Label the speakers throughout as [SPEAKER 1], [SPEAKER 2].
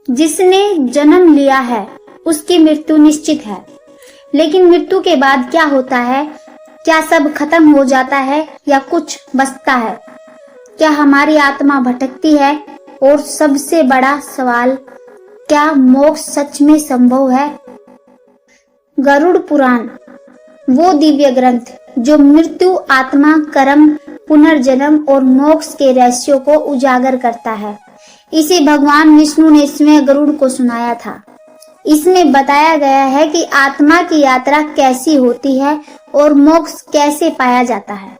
[SPEAKER 1] जिसने जन्म लिया है उसकी मृत्यु निश्चित है, लेकिन मृत्यु के बाद क्या होता है? क्या सब खत्म हो जाता है या कुछ बचता है? क्या हमारी आत्मा भटकती है? और सबसे बड़ा सवाल, क्या मोक्ष सच में संभव है? गरुड़ पुराण वो दिव्य ग्रंथ जो मृत्यु, आत्मा, कर्म, पुनर्जन्म और मोक्ष के रहस्यों को उजागर करता है, इसे भगवान विष्णु ने स्वयं गरुड़ को सुनाया था। इसमें बताया गया है कि आत्मा की यात्रा कैसी होती है और मोक्ष कैसे पाया जाता है।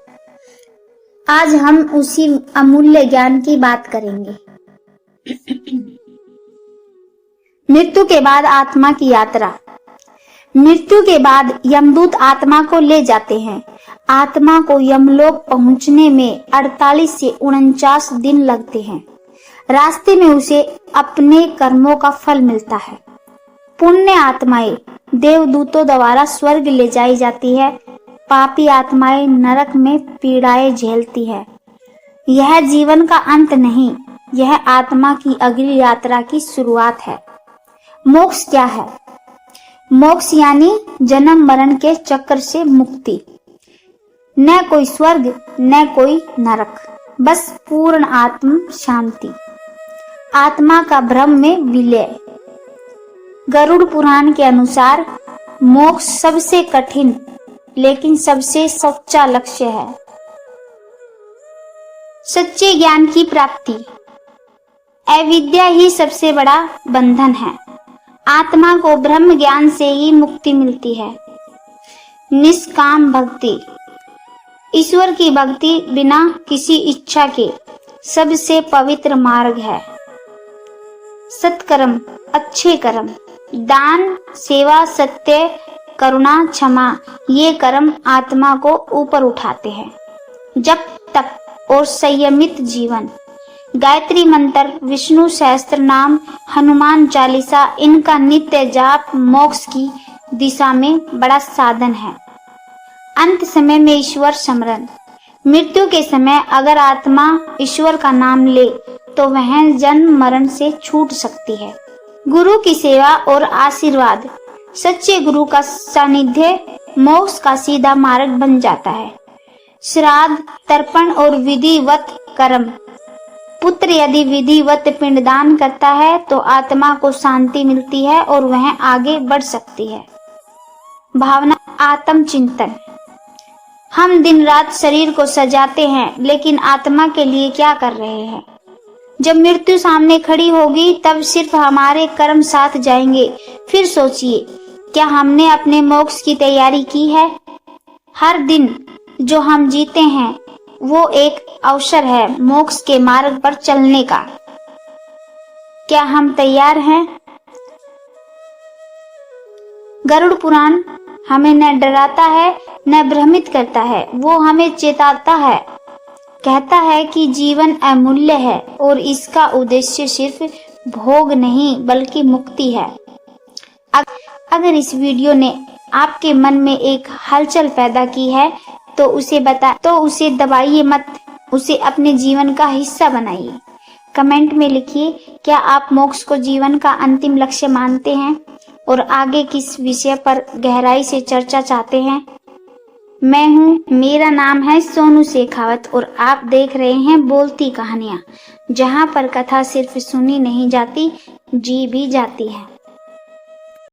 [SPEAKER 1] आज हम उसी अमूल्य ज्ञान की बात करेंगे। मृत्यु के बाद आत्मा की यात्रा। मृत्यु के बाद यमदूत आत्मा को ले जाते हैं। आत्मा को यमलोक पहुंचने में 48 से 49 दिन लगते हैं। रास्ते में उसे अपने कर्मों का फल मिलता है। पुण्य आत्माएं देवदूतों द्वारा स्वर्ग ले जाई जाती है। पापी आत्माएं नरक में पीड़ाएं झेलती है। यह जीवन का अंत नहीं, यह आत्मा की अगली यात्रा की शुरुआत है। मोक्ष क्या है? मोक्ष यानी जन्म मरण के चक्र से मुक्ति। न कोई स्वर्ग न कोई नरक, बस पूर्ण आत्म शांति, आत्मा का भ्रम में विलय। गरुड़ पुराण के अनुसार मोक्ष सबसे कठिन लेकिन सबसे सच्चा लक्ष्य है। सच्चे ज्ञान की प्राप्ति। अविद्या ही सबसे बड़ा बंधन है। आत्मा को ब्रह्म ज्ञान से ही मुक्ति मिलती है। निष्काम भक्ति। ईश्वर की भक्ति बिना किसी इच्छा के सबसे पवित्र मार्ग है। सत्कर्म, अच्छे कर्म, दान, सेवा, सत्य, करुणा, क्षमा, ये कर्म आत्मा को ऊपर उठाते हैं। जप, तप और संयमित जीवन। गायत्री मंत्र, विष्णु सहस्त्र नाम, हनुमान चालीसा, इनका नित्य जाप मोक्ष की दिशा में बड़ा साधन है। अंत समय में ईश्वर स्मरण। मृत्यु के समय अगर आत्मा ईश्वर का नाम ले तो वह जन्म मरण से छूट सकती है। गुरु की सेवा और आशीर्वाद। सच्चे गुरु का सानिध्य मोक्ष का सीधा मार्ग बन जाता है। श्राद्ध, तर्पण और विधिवत कर्म। पुत्र यदि विधिवत पिंडदान करता है तो आत्मा को शांति मिलती है और वह आगे बढ़ सकती है। भावना, आत्मचिंतन। हम दिन रात शरीर को सजाते हैं, लेकिन आत्मा के लिए क्या कर रहे हैं? जब मृत्यु सामने खड़ी होगी तब सिर्फ हमारे कर्म साथ जाएंगे। फिर सोचिए, क्या हमने अपने मोक्ष की तैयारी की है? हर दिन जो हम जीते हैं वो एक अवसर है मोक्ष के मार्ग पर चलने का। क्या हम तैयार हैं? गरुड़ पुराण हमें न डराता है न भ्रमित करता है, वो हमें चेताता है। कहता है कि जीवन अमूल्य है और इसका उद्देश्य सिर्फ भोग नहीं बल्कि मुक्ति है। अगर इस वीडियो ने आपके मन में एक हलचल पैदा की है तो उसे दबाइए मत, उसे अपने जीवन का हिस्सा बनाइए। कमेंट में लिखिए, क्या आप मोक्ष को जीवन का अंतिम लक्ष्य मानते हैं और आगे किस विषय पर गहराई से चर्चा चाहते हैं। मेरा नाम है सोनू शेखावत और आप देख रहे हैं बोलती कहानियाँ, जहाँ पर कथा सिर्फ सुनी नहीं जाती, जी भी जाती है।